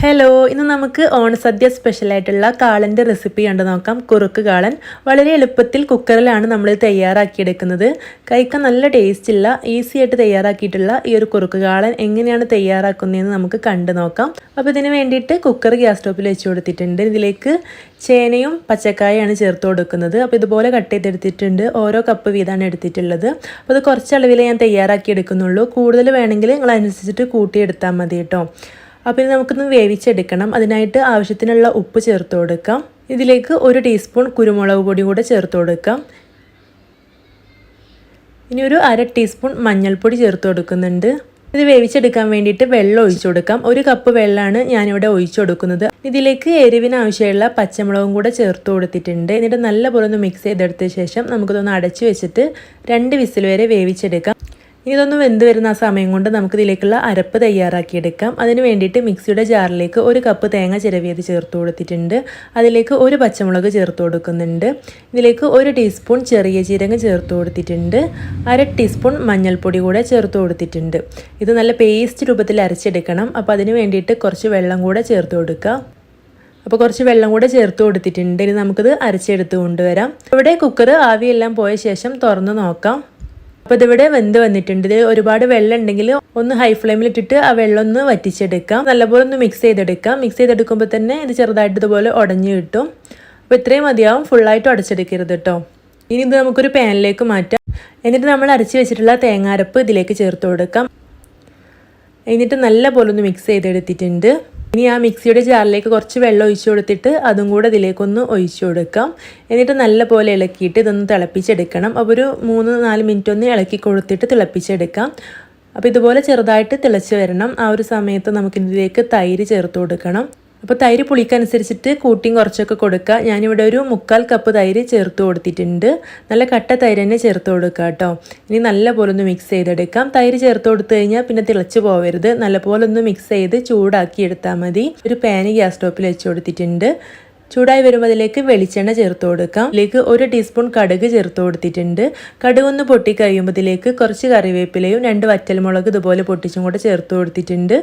Hello, ഇന്ന് നമുക്ക് ഓണസദ്യ സ്പെഷ്യലായിട്ടുള്ള കാളൻ്റെ recipe കണ്ടു നോക്കാം. കുറുക്ക് കാളൻ വളരെ എളുപ്പത്തിൽ കുക്കറിലാണ് നമ്മൾ തയ്യാറാക്കിയെടുക്കുന്നത്. കഴിക്കാൻ നല്ല ടേസ്റ്റുള്ള ഈസി ആയിട്ട് തയ്യാറാക്കിയിട്ടുള്ള ഈ ഒരു കുറുക്ക് കാളൻ എങ്ങനെയാണ് തയ്യാറാക്കുന്നതെന്ന് നമുക്ക് കണ്ടു നോക്കാം. അപ്പോൾ ഇതിന് വേണ്ടിയിട്ട് കുക്കർ ഗ്യാസ് സ്റ്റോപ്പിൽ വെച്ച് കൊടുത്തിട്ടുണ്ട്. ഇതിലേക്ക് ചേനയും പച്ചക്കായാണ് ചേർത്ത് കൊടുക്കുന്നത്. അപ്പോൾ ഇതുപോലെ കട്ട് ചെയ്തെടുത്തിട്ടുണ്ട്. ഓരോ കപ്പ് വീതമാണ് എടുത്തിട്ടുള്ളത്. അപ്പോൾ അത് കുറച്ച് അളവിൽ ഞാൻ തയ്യാറാക്കി എടുക്കുന്നുള്ളൂ. കൂടുതൽ വേണമെങ്കിൽ നിങ്ങൾ അനുസരിച്ചിട്ട് കൂട്ടിയെടുത്താൽ മതി കേട്ടോ. അപ്പോൾ ഇത് നമുക്കൊന്ന് വേവിച്ചെടുക്കണം. അതിനായിട്ട് ആവശ്യത്തിനുള്ള ഉപ്പ് ചേർത്ത് കൊടുക്കാം. ഇതിലേക്ക് 1 ടീസ്പൂൺ കുരുമുളക് പൊടി കൂടെ ചേർത്ത് കൊടുക്കാം. ഇനി ഒരു 1/2 ടീസ്പൂൺ മഞ്ഞൾപ്പൊടി ചേർത്ത് കൊടുക്കുന്നുണ്ട്. ഇത് വേവിച്ചെടുക്കാൻ വേണ്ടിയിട്ട് വെള്ളം ഒഴിച്ചു കൊടുക്കാം. 1 കപ്പ് വെള്ളമാണ് ഞാനിവിടെ ഒഴിച്ചു കൊടുക്കുന്നത്. ഇതിലേക്ക് എരിവിന് ആവശ്യമുള്ള പച്ചമുളകും കൂടെ ചേർത്ത് കൊടുത്തിട്ടുണ്ട്. എന്നിട്ട് നല്ലപോലെ ഒന്ന് മിക്സ് ചെയ്തെടുത്ത ശേഷം നമുക്കിതൊന്ന് അടച്ചു വെച്ചിട്ട് 2 വിസിൽ വരെ വേവിച്ചെടുക്കാം. ഇനി ഇതൊന്ന് വെന്ത് വരുന്ന ആ സമയം കൊണ്ട് നമുക്കിതിലേക്കുള്ള അരപ്പ് തയ്യാറാക്കിയെടുക്കാം. അതിന് വേണ്ടിയിട്ട് മിക്സിയുടെ ജാറിലേക്ക് 1 കപ്പ് തേങ്ങ ചിരവിയത് ചേർത്ത് കൊടുത്തിട്ടുണ്ട്. അതിലേക്ക് 1 പച്ചമുളക് ചേർത്ത് കൊടുക്കുന്നുണ്ട്. ഇതിലേക്ക് 1 ടീസ്പൂൺ ചെറിയ ജീരകം ചേർത്ത് കൊടുത്തിട്ടുണ്ട്. 1/2 ടീസ്പൂൺ മഞ്ഞൾപ്പൊടി കൂടെ ചേർത്ത് കൊടുത്തിട്ടുണ്ട്. ഇത് നല്ല പേസ്റ്റ് രൂപത്തിൽ അരച്ചെടുക്കണം. അപ്പോൾ അതിന് വേണ്ടിയിട്ട് കുറച്ച് വെള്ളം കൂടെ ചേർത്ത് കൊടുക്കുക. അപ്പോൾ കുറച്ച് വെള്ളം കൂടെ ചേർത്ത് കൊടുത്തിട്ടുണ്ട്. ഇനി നമുക്കിത് അരച്ചെടുത്ത് കൊണ്ടുവരാം. ഇവിടെ കുക്കർ ആവിയെല്ലാം പോയ ശേഷം തുറന്ന് നോക്കാം. അപ്പോൾ ഇതിവിടെ വെന്ത് വന്നിട്ടുണ്ട്. ഇത് ഒരുപാട് വെള്ളം ഉണ്ടെങ്കിൽ ഒന്ന് ഹൈ ഫ്ലെയിമിൽ ഇട്ടിട്ട് ആ വെള്ളം ഒന്ന് വറ്റിച്ചെടുക്കാം. നല്ലപോലെ ഒന്ന് മിക്സ് ചെയ്തെടുക്കാം. മിക്സ് ചെയ്തെടുക്കുമ്പോൾ തന്നെ ഇത് ചെറുതായിട്ട് ഇതുപോലെ ഉടഞ്ഞു കിട്ടും. അപ്പോൾ ഇത്രയും മതിയാവും, ഫുള്ളായിട്ട് ഉടച്ചെടുക്കരുത് കേട്ടോ. ഇനി ഇത് നമുക്കൊരു പാനിലേക്ക് മാറ്റാം. എന്നിട്ട് നമ്മൾ അരച്ച് വെച്ചിട്ടുള്ള തേങ്ങാരപ്പ് ഇതിലേക്ക് ചേർത്ത് കൊടുക്കാം. എന്നിട്ട് നല്ലപോലെ ഒന്ന് മിക്സ് ചെയ്തെടുത്തിട്ടുണ്ട്. ഇനി ആ മിക്സിയുടെ ജാറിലേക്ക് കുറച്ച് വെള്ളം ഒഴിച്ചു കൊടുത്തിട്ട് അതും കൂടെ ഇതിലേക്കൊന്ന് ഒഴിച്ചു കൊടുക്കാം. എന്നിട്ട് നല്ലപോലെ ഇളക്കിയിട്ട് ഇതൊന്ന് തിളപ്പിച്ചെടുക്കണം. അപ്പോൾ ഒരു 3-4 മിനിറ്റ് ഒന്ന് ഇളക്കി കൊടുത്തിട്ട് തിളപ്പിച്ചെടുക്കാം. അപ്പോൾ ഇതുപോലെ ചെറുതായിട്ട് തിളച്ച് വരണം. ആ ഒരു സമയത്ത് നമുക്കിതിലേക്ക് തൈര് ചേർത്ത് കൊടുക്കണം. അപ്പോൾ തൈര് പുളിക്കനുസരിച്ചിട്ട് കൂട്ടിയും കുറച്ചൊക്കെ കൊടുക്കുക. ഞാനിവിടെ ഒരു 1/4 കപ്പ് തൈര് ചേർത്ത് കൊടുത്തിട്ടുണ്ട്. നല്ല കട്ട തൈര് തന്നെ ചേർത്ത് കൊടുക്കുക കേട്ടോ. ഇനി നല്ലപോലെ ഒന്ന് മിക്സ് ചെയ്തെടുക്കാം. തൈര് ചേർത്ത് കൊടുത്തു കഴിഞ്ഞാൽ പിന്നെ തിളച്ച് പോവരുത്. നല്ലപോലെ ഒന്ന് മിക്സ് ചെയ്ത് ചൂടാക്കി എടുത്താൽ മതി. ഒരു പാന് ഗ്യാസ് സ്റ്റോപ്പിൽ വെച്ച് കൊടുത്തിട്ടുണ്ട്. ചൂടായി വരുമ്പോൾ അതിലേക്ക് വെളിച്ചെണ്ണ ചേർത്ത് കൊടുക്കാം. ഇതിലേക്ക് 1 ടീസ്പൂൺ കടുക് ചേർത്ത് കൊടുത്തിട്ടുണ്ട്. കടുക് ഒന്ന് പൊട്ടി കഴിയുമ്പോൾ ഇതിലേക്ക് കുറച്ച് കറിവേപ്പിലയും 2 വറ്റൽമുളക് ഇതുപോലെ പൊട്ടിച്ചും കൂടെ ചേർത്ത് കൊടുത്തിട്ടുണ്ട്.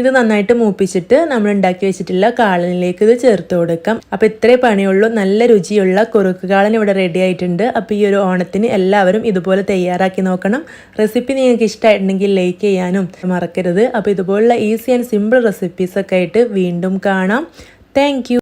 ഇത് നന്നായിട്ട് മൂപ്പിച്ചിട്ട് നമ്മൾ ഉണ്ടാക്കി വെച്ചിട്ടുള്ള കാളനിലേക്ക് ഇത് ചേർത്ത് കൊടുക്കാം. അപ്പോൾ ഇത്രേ പണിയുള്ളൂ. നല്ല രുചിയുള്ള കുറുക്ക് കാളൻ ഇവിടെ റെഡി ആയിട്ടുണ്ട്. അപ്പോൾ ഈ ഒരു ഓണത്തിന് എല്ലാവരും ഇതുപോലെ തയ്യാറാക്കി നോക്കണം. റെസിപ്പി നിങ്ങൾക്ക് ഇഷ്ടമായിട്ടുണ്ടെങ്കിൽ ലൈക്ക് ചെയ്യാനും മറക്കരുത്. അപ്പോൾ ഇതുപോലുള്ള ഈസി ആൻഡ് സിമ്പിൾ റെസിപ്പീസൊക്കെ ആയിട്ട് വീണ്ടും കാണാം. Thank you.